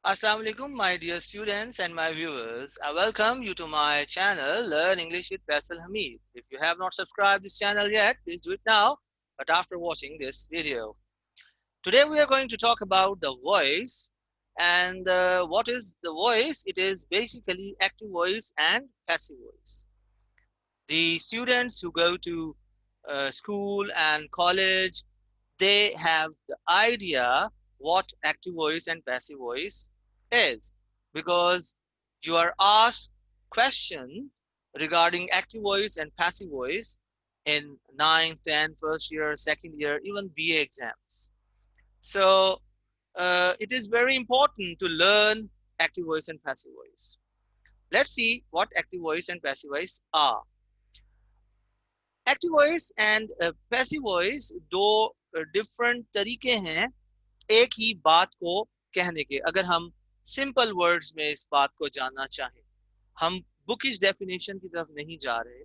Assalamu alaikum, my dear students and my viewers. I welcome you to my channel, Learn English with Faisal Hamid. If you have not subscribed this channel yet, please do it now, but after watching this video. Today we are going to talk about the voice. And what is the voice? It is basically active voice and passive voice. The students who go to school and college, they have the idea what active voice and passive voice is, because you are asked question regarding active voice and passive voice in 9th, 10th, first year, second year, even BA exams. So it is very important to learn active voice and passive voice. Let's see what active voice and passive voice are. Active voice and passive voice दो different तरीके हैं एक ही बात को कहने के। अगर हम सिंपल वर्ड्स में इस बात को जानना चाहें, हम बुकिश डेफिनेशन की तरफ नहीं जा रहे।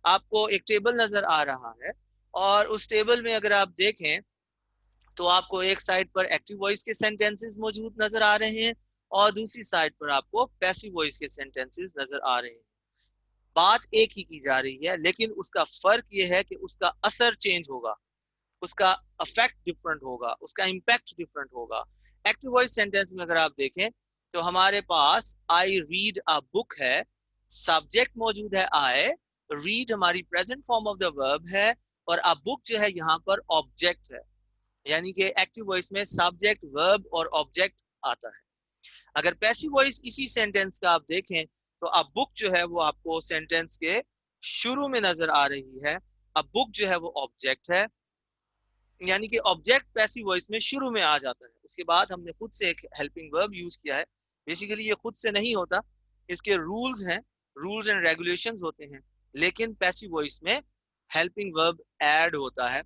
आपको एक टेबल नजर आ रहा है और उस टेबल में अगर आप देखें तो आपको एक साइड पर एक्टिव वॉइस के सेंटेंसेस मौजूद नजर आ रहे हैं और दूसरी साइड पर आपको पैसिव वॉइस के सेंटेंसेस नजर आ रहे हैं। बात एक ही की जा रही है, लेकिन उसका फर्क ये है कि उसका असर चेंज होगा, उसका इफेक्ट डिफरेंट होगा, उसका इम्पैक्ट डिफरेंट होगा। एक्टिव वॉइस सेंटेंस में अगर आप देखें तो हमारे पास आई रीड अ बुक है, सब्जेक्ट मौजूद है आई, रीड हमारी present form of the verb है और अ बुक जो है यहाँ पर ऑब्जेक्ट है। यानी कि एक्टिव वॉइस में सब्जेक्ट, वर्ब और ऑब्जेक्ट आता है। अगर पैसिव वॉइस इसी सेंटेंस का आप देखें तो अब बुक जो है वो आपको सेंटेंस के शुरू में नजर आ रही है। अब बुक जो है वो ऑब्जेक्ट है, यानी कि ऑब्जेक्ट पैसिव वॉइस में शुरू में आ जाता है। उसके बाद हमने खुद से एक हेल्पिंग वर्ब यूज किया है। बेसिकली ये खुद से नहीं होता, इसके रूल्स हैं, रूल्स एंड रेगुलेशंस होते हैं, लेकिन पैसिव वॉइस में हेल्पिंग वर्ब ऐड होता है।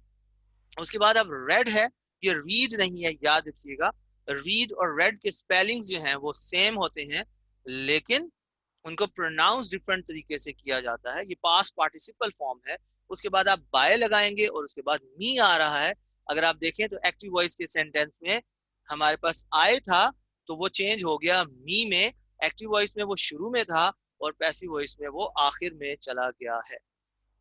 उसके बाद अब रेड है, ये रीड नहीं है, याद रखिएगा। रीड और रेड के स्पेलिंग्स जो हैं वो सेम होते हैं, लेकिन उनको प्रोनाउंस डिफरेंट तरीके से किया जाता है। ये पास्ट पार्टिसिपल फॉर्म है। उसके बाद आप बाय लगाएंगे और उसके बाद मी आ रहा है। अगर आप देखें तो एक्टिव वॉइस के सेंटेंस में हमारे पास आए था तो वो चेंज हो गया मी में। एक्टिव वॉइस में वो शुरू में था और पैसिव वॉइस में वो आखिर में चला गया है।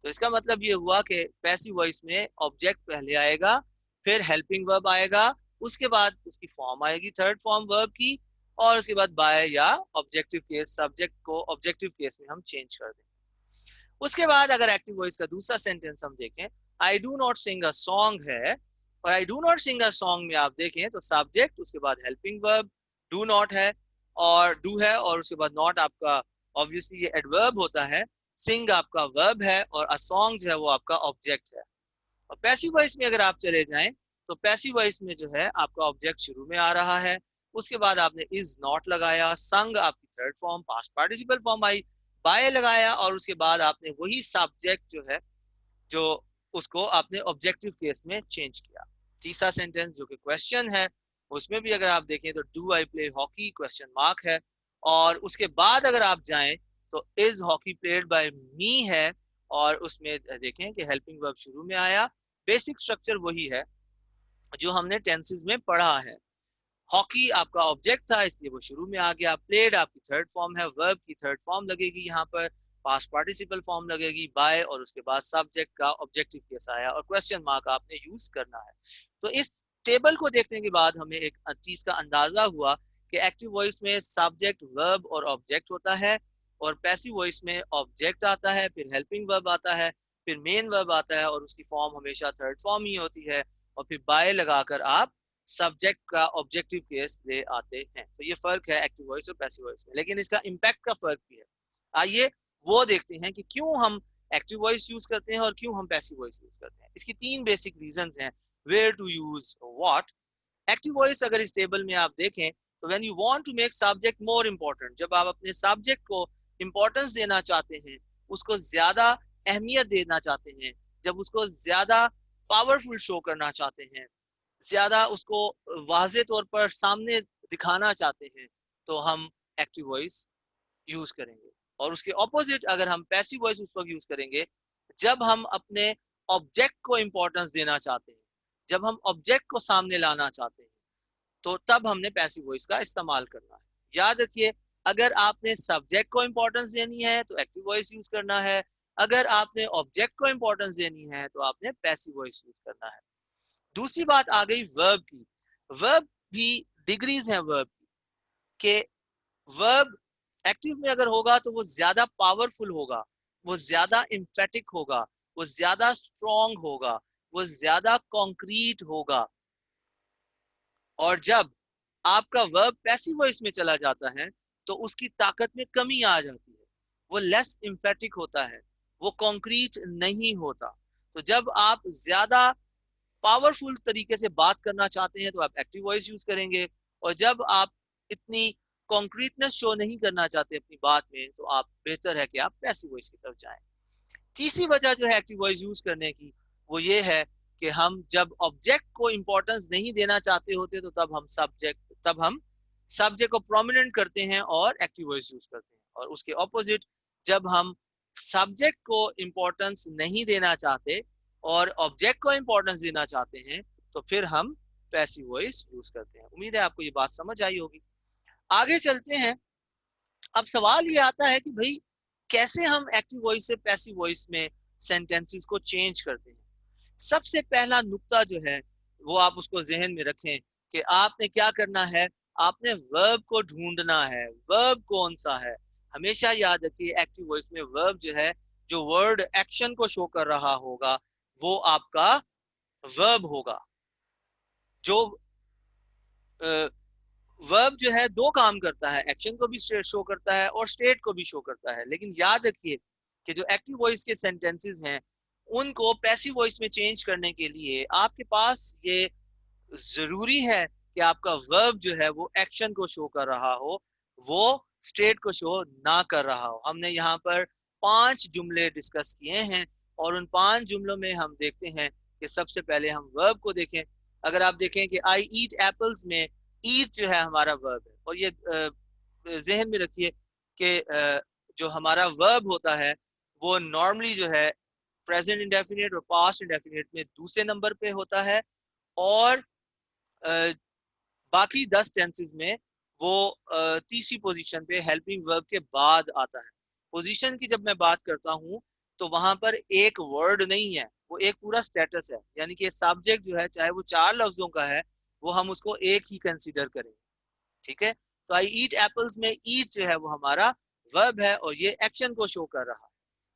तो इसका मतलब ये हुआ कि पैसिव वॉइस में ऑब्जेक्ट पहले आएगा, फिर हेल्पिंग वर्ब आएगा, उसके बाद उसकी फॉर्म आएगी थर्ड फॉर्म वर्ब की, और उसके बाद बाय या ऑब्जेक्टिव केस, सब्जेक्ट को ऑब्जेक्टिव केस में हम चेंज कर दें। उसके बाद अगर एक्टिव वॉइस का दूसरा सेंटेंस हम देखें, I do not sing a song है, और I do not sing a song में आप देखें तो सब्जेक्ट, उसके बाद हेल्पिंग वर्ब, डू नॉट है और डू है, और उसके बाद नॉट आपका ऑब्वियसली ये एडवर्ब होता है, सिंग आपका वर्ब है और अ सॉन्ग जो है वो आपका ऑब्जेक्ट है। और पैसिव वॉइस में अगर आप चले जाएं तो पैसिव वॉइस में जो है आपका ऑब्जेक्ट शुरू में आ रहा है, उसके बाद आपने इज नॉट लगाया, संग आपकी third form past participle form आई, बाय लगाया और उसके बाद आपने वही सब्जेक्ट जो है, जो उसको आपने ऑब्जेक्टिव केस में चेंज किया। तीसरा सेंटेंस जो कि क्वेश्चन है, उसमें भी अगर आप देखें तो do I play hockey, question mark है, और उसके बाद अगर आप जाएं तो इज हॉकी प्लेड बाय मी है, और उसमें देखें कि हेल्पिंग वर्ब शुरू में आया। बेसिक स्ट्रक्चर वही है जो हमने टेंसेस में पढ़ा है। हॉकी आपका ऑब्जेक्ट था इसलिए वो शुरू में आ गया, प्लेड आपकी थर्ड फॉर्म है, वर्ब की थर्ड फॉर्म लगेगी यहाँ पर, पास्ट पार्टिसिपल फॉर्म लगेगी बाय, और उसके बाद सब्जेक्ट का ऑब्जेक्टिव केस आया और क्वेश्चन मार्क आपने यूज करना है। तो इस टेबल को देखने के बाद हमें एक चीज का अंदाजा हुआ कि एक्टिव वॉइस में सब्जेक्ट, वर्ब और ऑब्जेक्ट होता है, और पैसिव वॉइस में ऑब्जेक्ट आता है, फिर हेल्पिंग वर्ब आता है, फिर मेन वर्ब आता है और उसकी फॉर्म हमेशा थर्ड फॉर्म ही होती है, और फिर बाय लगाकर आप सब्जेक्ट का ऑब्जेक्टिव केस ले आते हैं। तो ये फर्क है एक्टिव वॉइस और पैसिव वॉइस में, लेकिन इसका इम्पैक्ट का फर्क भी है। आइए वो देखते हैं कि क्यों हम एक्टिव वॉइस यूज करते हैं और क्यों हम पैसिव वॉइस यूज करते हैं। इसकी तीन बेसिक रीजंस हैं where to use what. Active voice अगर इस टेबल में आप देखें तो when you want to make subject more important, जब आप अपने सब्जेक्ट को इंपॉर्टेंस देना चाहते हैं, उसको ज्यादा अहमियत देना चाहते हैं, जब उसको ज्यादा पावरफुल शो करना चाहते हैं, ज्यादा उसको वाजे तौर पर सामने दिखाना चाहते हैं, तो हम एक्टिव वॉइस यूज करेंगे। और उसके ऑपोजिट अगर हम पैसिव वॉइस उस वक्त यूज करेंगे जब हम अपने ऑब्जेक्ट को इंपॉर्टेंस देना चाहते हैं, जब हम ऑब्जेक्ट को सामने लाना चाहते हैं, तो तब हमने पैसिव वॉइस का इस्तेमाल करना है। याद रखिए, अगर आपने सब्जेक्ट को इंपॉर्टेंस देनी है तो एक्टिव वॉइस यूज करना है, अगर आपने ऑब्जेक्ट को इंपॉर्टेंस देनी है तो आपने पैसिव वॉइस यूज करना है। दूसरी बात आ गई वर्ब की। वर्ब भी डिग्रीज हैं वर्ब की, के वर्ब एक्टिव में अगर होगा तो वो ज्यादा पावरफुल होगा, वो ज्यादा इम्फेटिक होगा, वो ज्यादा स्ट्रॉन्ग होगा, वो ज्यादा कॉन्क्रीट होगा। और जब आपका वर्ब पैसिव वॉइस में चला जाता है तो उसकी ताकत में कमी आ जाती है, वो लेस इम्फेटिक होता है, वो कॉन्क्रीट नहीं होता। तो जब आप ज्यादा पावरफुल तरीके से बात करना चाहते हैं तो आप एक्टिव वॉइस यूज करेंगे, और जब आप इतनी कॉन्क्रीटनेस शो नहीं करना चाहते अपनी बात में तो आप बेहतर है कि आप पैसिव वॉइस की तरफ जाएं। तीसरी वजह जो है एक्टिव वॉइस यूज करने की, वो ये है कि हम जब ऑब्जेक्ट को इंपॉर्टेंस नहीं देना चाहते होते तो तब हम सब्जेक्ट को प्रोमिनेंट करते हैं और एक्टिव वॉइस यूज करते हैं। और उसके ऑपोजिट, जब हम सब्जेक्ट को इंपॉर्टेंस नहीं देना चाहते और ऑब्जेक्ट को इंपॉर्टेंस देना चाहते हैं तो फिर हम पैसिव वॉइस यूज करते हैं। उम्मीद है आपको ये बात समझ आई होगी। आगे चलते हैं। अब सवाल ये आता है कि भाई कैसे हम एक्टिव वॉइस से पैसिव वॉइस में सेंटेंसेस को चेंज करते हैं। सबसे पहला नुक्ता जो है वो आप उसको जहन में रखें कि आपने क्या करना है, आपने वर्ब को ढूंढना है। वर्ब कौन सा है? हमेशा याद रखिए एक्टिव वॉइस में वर्ब जो है, जो वर्ड एक्शन को शो कर रहा होगा वो आपका वर्ब होगा। जो वर्ब जो है दो काम करता है, एक्शन को भी शो करता है और स्टेट को भी शो करता है। लेकिन याद रखिए कि जो एक्टिव वॉइस के सेंटेंसेस हैं उनको पैसिव वॉइस में चेंज करने के लिए आपके पास ये जरूरी है कि आपका वर्ब जो है वो एक्शन को शो कर रहा हो, वो स्टेट को शो ना कर रहा हो। हमने यहाँ पर 5 जुमले डिस्कस किए हैं और उन 5 जुमलों में हम देखते हैं कि सबसे पहले हम वर्ब को देखें। अगर आप देखें कि आई ईट एप्पल्स में ईट जो है हमारा वर्ब है, और ये जहन में रखिए कि जो हमारा वर्ब होता है वो नॉर्मली जो है प्रेजेंट इंडेफिनिट और पास्ट इंडेफिनिट में दूसरे नंबर पे होता है, और बाकी 10 टेंसेस में वो तीसरी पोजीशन पे हेल्पिंग वर्ब के बाद आता है। पोजीशन की जब मैं बात करता हूँ तो वहां पर एक वर्ड नहीं है, वो एक पूरा स्टेटस है। यानी कि सब्जेक्ट जो है चाहे वो 4 लफ्जों का है वो हम उसको एक ही कंसीडर करेंगे। ठीक है, तो आई ईट एप्पल्स में ईट जो है वो हमारा वर्ब है और ये एक्शन को शो कर रहा है।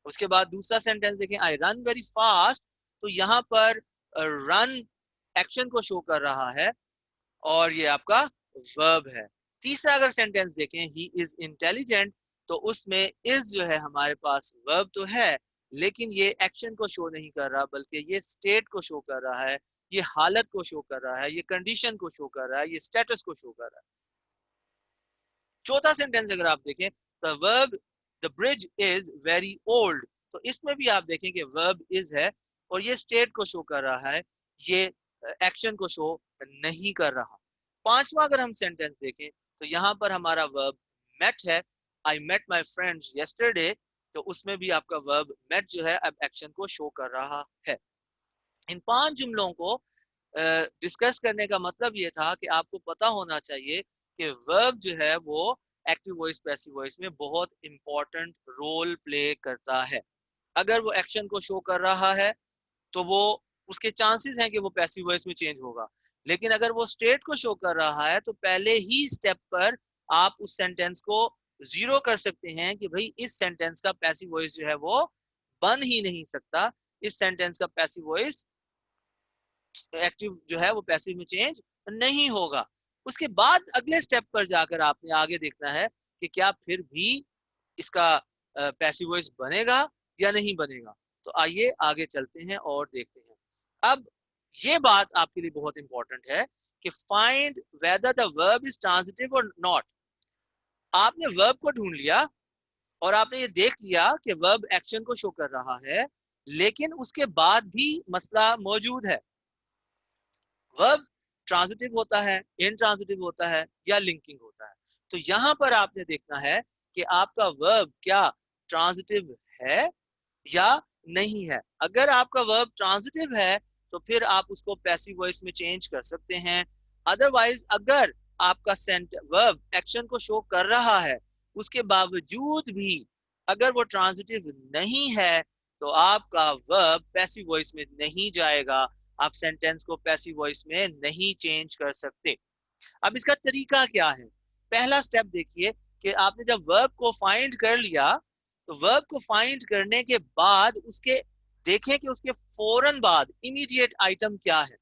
उसके बाद दूसरा सेंटेंस देखें, आई रन वेरी फास्ट, तो यहाँ पर रन एक्शन को शो कर रहा है और ये आपका वर्ब है। तीसरा अगर सेंटेंस देखें, ही इज इंटेलिजेंट, तो उसमें इज जो है हमारे पास वर्ब तो है लेकिन ये एक्शन को शो नहीं कर रहा बल्कि ये स्टेट को शो कर रहा है, ये हालत को शो कर रहा है, ये कंडीशन को शो कर रहा है, ये स्टेटस को शो कर रहा है। चौथा सेंटेंस अगर आप देखें, the verb the bridge is very old, तो इसमें भी आप देखें कि वर्ब इज है और ये स्टेट को शो कर रहा है, ये एक्शन को शो नहीं कर रहा। पांचवा अगर हम सेंटेंस देखें तो यहाँ पर हमारा वर्ब मेट है, I met my friends yesterday, तो उसमें भी आपका वर्ब मेट जो है अब एक्शन को शो कर रहा है। इन 5 जुमलों को डिस्कस करने का मतलब ये था कि आपको पता होना चाहिए कि वर्ब जो है वो एक्टिव वॉइस पैसिव वॉइस में बहुत इंपॉर्टेंट रोल प्ले करता है। अगर वो एक्शन को शो कर रहा है तो वो उसके चांसेस हैं कि वो पैसिव वॉइस में चेंज होगा। लेकिन अगर वो स्टेट को शो कर रहा है तो पहले ही स्टेप पर आप उस सेंटेंस को जीरो कर सकते हैं कि भाई इस सेंटेंस का पैसिव वॉइस जो है वो बन ही नहीं सकता, इस सेंटेंस का पैसिव वॉइस एक्टिव जो है वो पैसिव में चेंज नहीं होगा। उसके बाद अगले स्टेप पर जाकर आपने आगे देखना है कि क्या फिर भी इसका पैसिव वॉइस बनेगा या नहीं बनेगा। तो आइए आगे चलते हैं और देखते हैं। अब ये बात आपके लिए बहुत इंपॉर्टेंट है कि find whether the verb is transitive और नॉट। आपने वर्ब को ढूंढ लिया और आपने ये देख लिया कि वर्ब एक्शन को शो कर रहा है, लेकिन उसके बाद भी मसला मौजूद है। वर्ब ट्रांजिटिव होता है, इनट्रांजिटिव होता है या लिंकिंग होता है। तो यहां पर आपने देखना है कि आपका वर्ब क्या ट्रांजिटिव है या नहीं है। अगर आपका वर्ब ट्रांजिटिव है तो फिर आप उसको पैसिव वॉइस में चेंज कर सकते हैं। अदरवाइज अगर आपका वर्ब एक्शन को शो कर रहा है, उसके बावजूद भी अगर वो ट्रांजिटिव नहीं है, तो आपका वर्ब पैसिव वॉइस में नहीं जाएगा, आप सेंटेंस को पैसिव वॉइस में नहीं चेंज कर सकते। अब इसका तरीका क्या है? पहला स्टेप देखिए कि आपने जब वर्ब को फाइंड कर लिया, तो वर्ब को फाइंड करने के बाद उसके देखें कि उसके फौरन बाद इमीडिएट आइटम क्या है।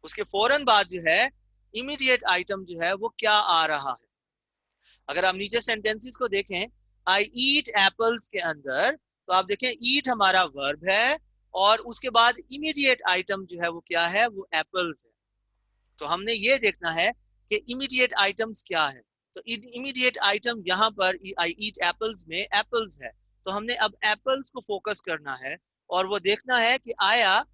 उसके फौरन बाद जो है इमीडिएट आइटम जो है वो क्या आ रहा है। अगर आप नीचे सेंटेंसेस को देखें, आई ईट एप्पल्स के अंदर, तो आप देखें ईट हमारा वर्ब है और उसके बाद इमीडिएट आइटम जो है वो क्या है, वो एप्पल्स है। तो हमने ये देखना है कि इमीडिएट आइटम्स क्या है। तो इमीडिएट आइटम यहाँ पर आई ईट एप्पल्स में एप्पल्स है, तो हमने अब एप्पल्स को फोकस करना है और वो देखना है कि आया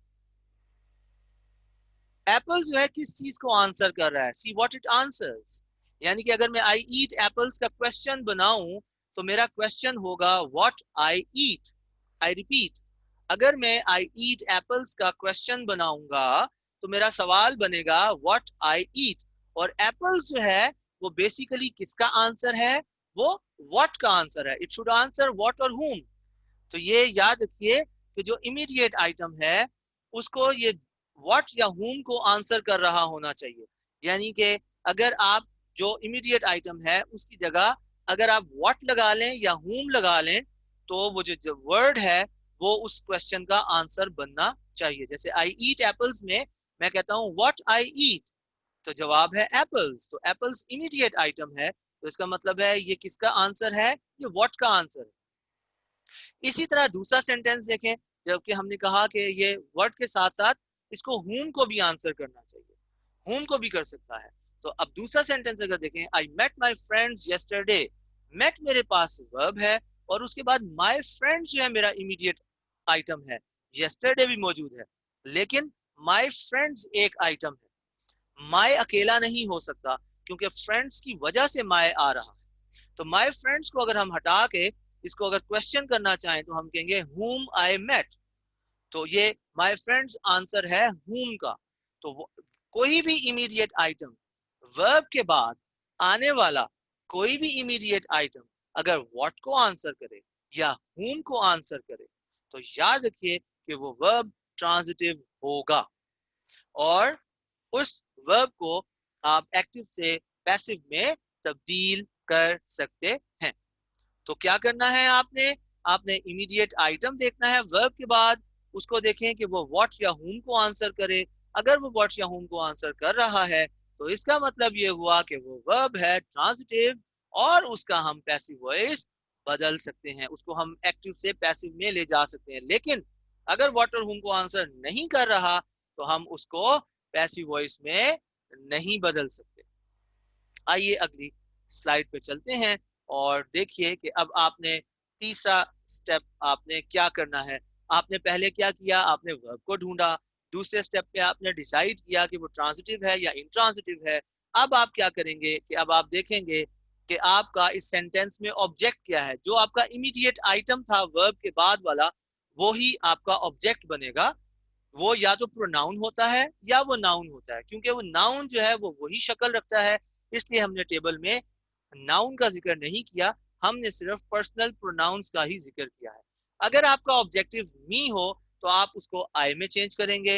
एप्पल जो है किस चीज को आंसर कर रहा है, सी व्हाट इट आंसर्स। यानी कि अगर मैं आई ईट एप्पल्स का क्वेश्चन बनाऊं, तो मेरा क्वेश्चन होगा what I eat. I repeat, अगर मैं आई ईट एप्पल्स का क्वेश्चन बनाऊंगा, तो मेरा सवाल बनेगा व्हाट आई ईट। और एप्पल्स जो है वो बेसिकली किसका आंसर है, वो व्हाट का आंसर है। इट शुड आंसर व्हाट और whom। तो ये याद रखिए कि जो इमीडिएट आइटम है उसको ये व्हाट या whom को आंसर कर रहा होना चाहिए। यानी कि अगर आप जो इमीडिएट आइटम है उसकी जगह अगर आप व्हाट लगा लें या whom लगा लें, तो वो जो वर्ड है वो उस क्वेश्चन का आंसर बनना चाहिए। जैसे आई ईट एप्पल्स में मैं कहता हूँ व्हाट आई ईट, तो जवाब है एप्पल्स। तो एप्पल्स इमीडिएट आइटम है, तो इसका मतलब है ये किसका आंसर है, ये व्हाट का आंसर है। इसी तरह दूसरा सेंटेंस देखें, जबकि हमने कहा कि ये वर्ड के साथ साथ इसको whom को भी आंसर करना चाहिए, whom को भी कर सकता है। तो अब दूसरा सेंटेंस अगर देखें, I met my friends yesterday, met मेरे पास वर्ब है और उसके बाद माई फ्रेंड जो है मेरा इमीडिएट आइटम है, yesterday भी मौजूद है, लेकिन माई फ्रेंड्स एक आइटम है। माई अकेला नहीं हो सकता क्योंकि फ्रेंड्स की वजह से माई आ रहा है। तो माई फ्रेंड्स को अगर हम हटा के इसको अगर क्वेश्चन करना चाहें, तो हम कहेंगे whom I met। तो ये माई फ्रेंड्स आंसर है whom का। तो कोई भी इमीडिएट आइटम वर्ब के बाद आने वाला कोई भी इमीडिएट आइटम अगर व्हाट को आंसर करे या whom को आंसर करे, तो याद रखिए कि वो वर्ब ट्रांजिटिव होगा और उस वर्ब को आप एक्टिव से पैसिव में तब्दील कर सकते हैं। तो क्या करना है आपने, आपने इमीडिएट आइटम देखना है वर्ब के बाद, उसको देखें कि वो व्हाट या whom को आंसर करे। अगर वो व्हाट या whom को आंसर कर रहा है, तो इसका मतलब ये हुआ कि वो वर्ब है ट्रांजिटिव और उसका हम पैसिव वॉइस बदल सकते हैं, उसको हम एक्टिव से पैसिव में ले जा सकते हैं। लेकिन अगर व्हाट और whom को आंसर नहीं कर रहा, तो हम उसको पैसिव वॉइस में नहीं बदल सकते। आइए अगली स्लाइड पे चलते हैं और देखिए कि अब आपने तीसरा स्टेप आपने क्या करना है। आपने पहले क्या किया, आपने वर्ब को ढूंढा। दूसरे स्टेप पे आपने डिसाइड किया कि वो ट्रांजिटिव है या इंट्रांजिटिव है। अब आप क्या करेंगे कि अब आप देखेंगे कि आपका इस सेंटेंस में ऑब्जेक्ट क्या है। जो आपका इमीडिएट आइटम था वर्ब के बाद वाला, वो ही आपका ऑब्जेक्ट बनेगा। वो या तो प्रोनाउन होता है या वो नाउन होता है। क्योंकि वो नाउन जो है वो वही शक्ल रखता है, इसलिए हमने टेबल में नाउन का जिक्र नहीं किया, हमने सिर्फ पर्सनल प्रोनाउंस का ही जिक्र किया है। अगर आपका ऑब्जेक्टिव मी हो, तो आप उसको आई में चेंज करेंगे,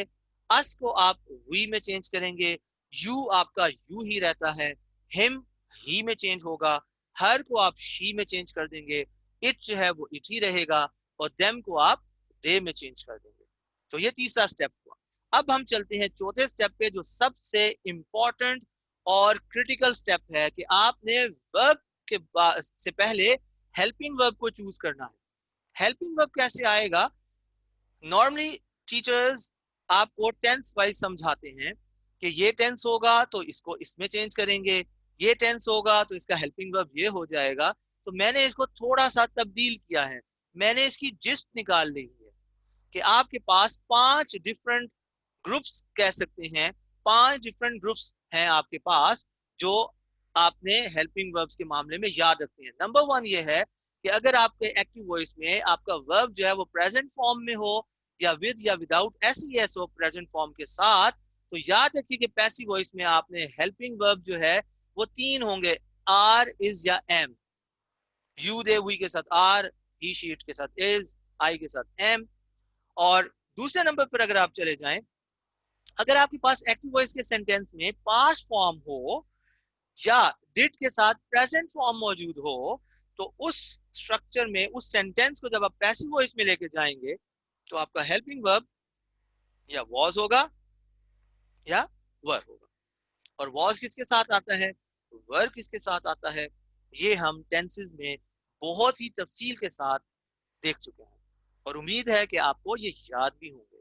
अस को आप वी में चेंज करेंगे, यू आपका यू ही रहता है, हिम ही में चेंज होगा, हर को आप शी में चेंज कर देंगे, इट जो है वो इट ही रहेगा और देम को आप दे में चेंज कर देंगे। तो ये तीसरा स्टेप हुआ। अब हम चलते हैं चौथे स्टेप पे, जो सबसे इंपॉर्टेंट और क्रिटिकल स्टेप है कि आपने वर्ब के से पहले हेल्पिंग वर्ब को चूज करना है। हेल्पिंग वर्ब कैसे आएगा? नॉर्मली टीचर्स आपको टेंस वाइज समझाते हैं कि ये टेंस होगा तो इसको इसमें चेंज करेंगे, ये टेंस होगा तो इसका हेल्पिंग वर्ब ये हो जाएगा। तो मैंने इसको थोड़ा सा तब्दील किया है, मैंने इसकी जिस्ट निकाल ली है कि आपके पास 5 डिफरेंट ग्रुप्स कह सकते हैं, 5 डिफरेंट ग्रुप्स हैं आपके पास जो आपने हेल्पिंग वर्ब्स के मामले में याद रखते हैं। नंबर 1 ये है कि अगर आपके एक्टिव वॉइस में आपका वर्ब जो है वो प्रेजेंट फॉर्म में हो या विद या विदाउट एस हो प्रेजेंट फॉर्म के साथ, तो याद रखिए कि पैसिव वॉइस में आपने हेल्पिंग वर्ब जो है वो 3 होंगे, आर, इज या एम। यू, दे, वी के साथ आर, ही, शी, इट के साथ इज, आई के साथ एम। और दूसरे नंबर पर अगर आप चले जाएं, अगर आपके पास एक्टिव वॉइस के सेंटेंस में पास्ट फॉर्म हो या डिड के साथ प्रेजेंट फॉर्म मौजूद हो, तो उस स्ट्रक्चर में उस सेंटेंस को जब आप पैसिव वॉइस में लेके जाएंगे तो आपका हेल्पिंग वर्ब या वॉज होगा या वर होगा। और वॉज किसके साथ आता है, वर किसके साथ आता है, ये हम टेंसेस में बहुत ही तफसील के साथ देख चुके हैं और उम्मीद है कि आपको ये याद भी होंगे।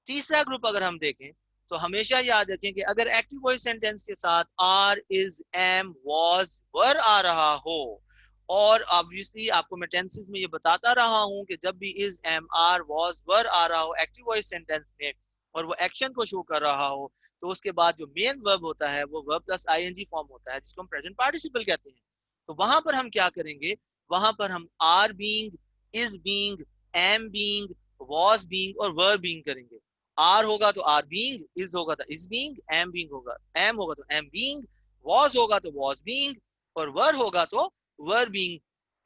तीसरा ग्रुप अगर हम देखें तो हमेशा याद रखें कि अगर एक्टिव वॉइस सेंटेंस के साथ आर, इज, एम, वॉज, वर आ रहा हो, और ऑब्वियसली आपको मैं टेंसेस में ये बताता रहा हूं कि जब भी इज, एम, आर, वॉज, वर आ रहा हो एक्टिव वॉइस सेंटेंस में और वो एक्शन को शो कर रहा हो, तो उसके बाद जो मेन वर्ब होता है वो वर्ब प्लस आईएनजी फॉर्म होता है जिसको हम प्रेजेंट पार्टिसिपल कहते हैं। तो वहां पर हम क्या करेंगे, वहां पर हम are being, is being, am being, was being और वर बीइंग करेंगे। आर होगा तो आर बीइंग, इज होगा तो इज बीइंग, एम बीइंग होगा, एम होगा तो एम बीइंग, वॉज होगा तो वॉज बीइंग और वर होगा तो वर बीइंग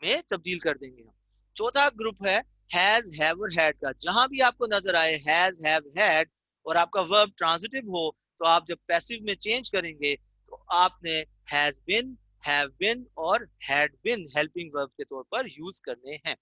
में तब्दील कर देंगे हम। चौथा ग्रुप है हैज, हैव और हैड का। जहां भी आपको नजर आए हैज, हैव, हैड और आपका वर्ब ट्रांजिटिव हो, तो आप जब पैसिव में चेंज करेंगे तो आपने हैज बिन, हैव बिन और हैड बिन हेल्पिंग वर्ब के तौर पर यूज करने हैं।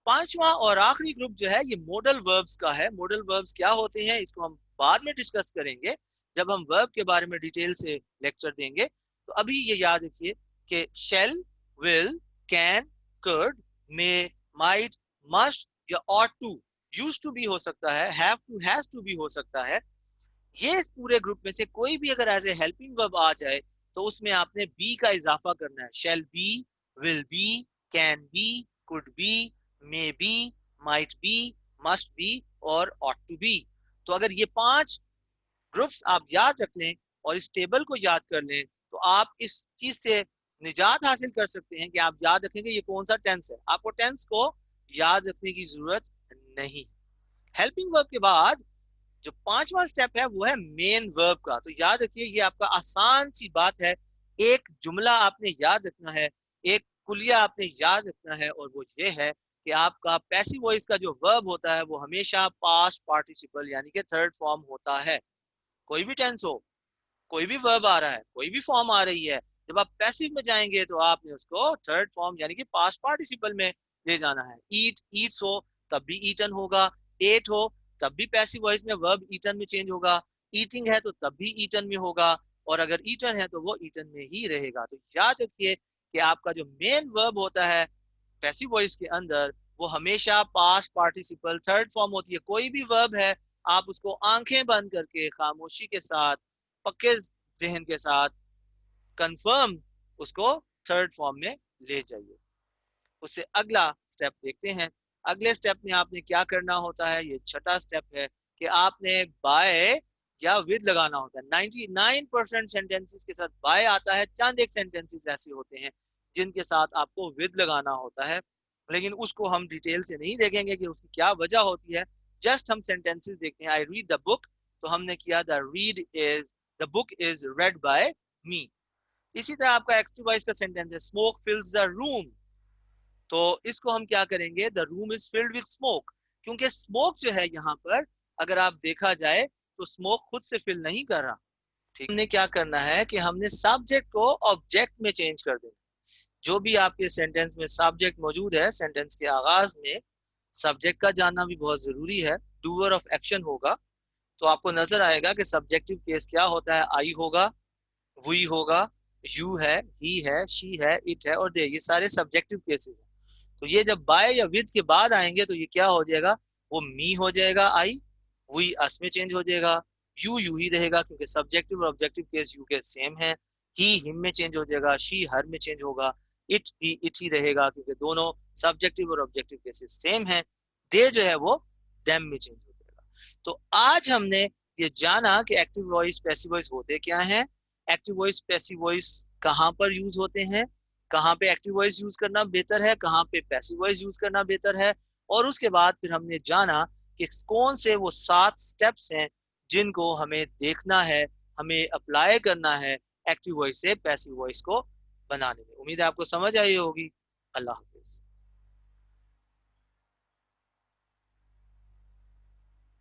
पांचवा और आखिरी ग्रुप जो है ये मॉडल वर्ब्स का है। मॉडल वर्ब्स क्या होते हैं इसको हम बाद में डिस्कस करेंगे जब हम वर्ब के बारे में डिटेल से लेक्चर देंगे। तो अभी ये याद रखिए कि shall, will, can, could, may, might, must या ऑट टू, यूज टू भी हो सकता है, हैव टू, हैज टू भी हो सकता है। ये इस पूरे ग्रुप में से कोई भी अगर एज ए हेल्पिंग वर्ब आ जाए तो उसमें आपने बी का इजाफा करना है। Shall be, will be, can be, could be, may be, might be, must be और ऑट टू बी। तो अगर ये 5 ग्रुप्स आप याद रख लें और इस टेबल को याद कर लें तो आप इस चीज से निजात हासिल कर सकते हैं कि आप याद रखेंगे ये कौन सा टेंस है। आपको टेंस को याद रखने की जरूरत नहीं। हेल्पिंग वर्ब के बाद जो 5वां स्टेप है वो है मेन वर्ब का। तो याद रखिए ये आपका आसान सी बात है, एक जुमला आपने याद रखना है, एक कुलिया आपने याद रखना है और वो ये है कि आपका पैसिव वॉइस का जो वर्ब होता है वो हमेशा पास्ट पार्टिसिपल यानी कि थर्ड फॉर्म होता है। कोई भी टेंस हो, कोई भी वर्ब आ रहा है, कोई भी फॉर्म आ रही है, जब आप पैसिव में जाएंगे तो आपने उसको थर्ड फॉर्म यानी कि पास्ट पार्टिसिपल में ले जाना है। ईट, ईट्स हो तब भी ईटन होगा, एट हो तब भी पैसिव वॉइस में वर्ब ईटन में चेंज होगा, ईटिंग है तो तब भी ईटन में होगा और अगर ईटन है तो वो ईटन में ही रहेगा। तो याद रखिए कि आपका जो मेन वर्ब होता है पैसिव वॉइस के अंदर वो हमेशा पास्ट पार्टिसिपल थर्ड फॉर्म होती है। कोई भी वर्ब है आप उसको आंखें बंद करके खामोशी के साथ पक्के जहन के साथ कंफर्म उसको थर्ड फॉर्म में ले जाइए। उससे अगला स्टेप देखते हैं। अगले स्टेप में आपने क्या करना होता है, ये छठा स्टेप है कि आपने बाय या विद लगाना होता है। 99% सेंटेंसेस के साथ बाय आता है, चंद एक सेंटेंसेस ऐसे होते हैं जिनके साथ आपको विद लगाना होता है, लेकिन उसको हम डिटेल से नहीं देखेंगे कि उसकी क्या वजह होती है। जस्ट हम सेंटेंसेस देखते हैं। आई रीड द बुक, तो हमने किया the book is read by me. इसी तरह आपका एक्टिव वॉइस का सेंटेंस है स्मोक फिल्स द रूम, तो इसको हम क्या करेंगे, the room is filled with smoke, क्योंकि स्मोक जो है यहाँ पर अगर आप देखा जाए तो स्मोक खुद से फिल नहीं कर रहा। ठीक, हमने क्या करना है कि हमने सब्जेक्ट को ऑब्जेक्ट में चेंज कर देना। जो भी आपके सेंटेंस में सब्जेक्ट मौजूद है, सेंटेंस के आगाज में सब्जेक्ट का जानना भी बहुत जरूरी है। डूअर ऑफ एक्शन होगा तो आपको नजर आएगा कि सब्जेक्टिव केस क्या होता है, आई होगा, वी होगा, यू है, ही है, शी है, इट है और दे, ये सारे सब्जेक्टिव केसेस हैं। तो ये जब बाय या विद के बाद आएंगे तो ये क्या हो जाएगा, वो मी हो जाएगा, आई, वी अस में चेंज हो जाएगा, यू ही रहेगा क्योंकि सब्जेक्टिव और ऑब्जेक्टिव केस यू के सेम है, ही हिम में चेंज हो जाएगा, शी हर में चेंज होगा, इट भी इट ही रहेगा क्योंकि दोनों सब्जेक्टिव और ऑब्जेक्टिव केसेस सेम है, दे जो है वो देम में चेंज हो जाएगा। तो आज हमने ये जाना कि एक्टिव वॉइस पैसिव वॉइस होते क्या हैं, एक्टिव वॉइस पैसिव वॉइस कहाँ पर यूज होते हैं, कहाँ पे एक्टिव वॉइस यूज करना बेहतर है, कहाँ पे पैसिव वॉइस यूज करना बेहतर है, और उसके बाद फिर हमने जाना कि कौन से वो 7 स्टेप्स हैं जिनको हमें देखना है, हमें अप्लाई करना है एक्टिव वॉइस से पैसिव वॉइस को बनाने में। उम्मीद है आपको समझ आई होगी। अल्लाह।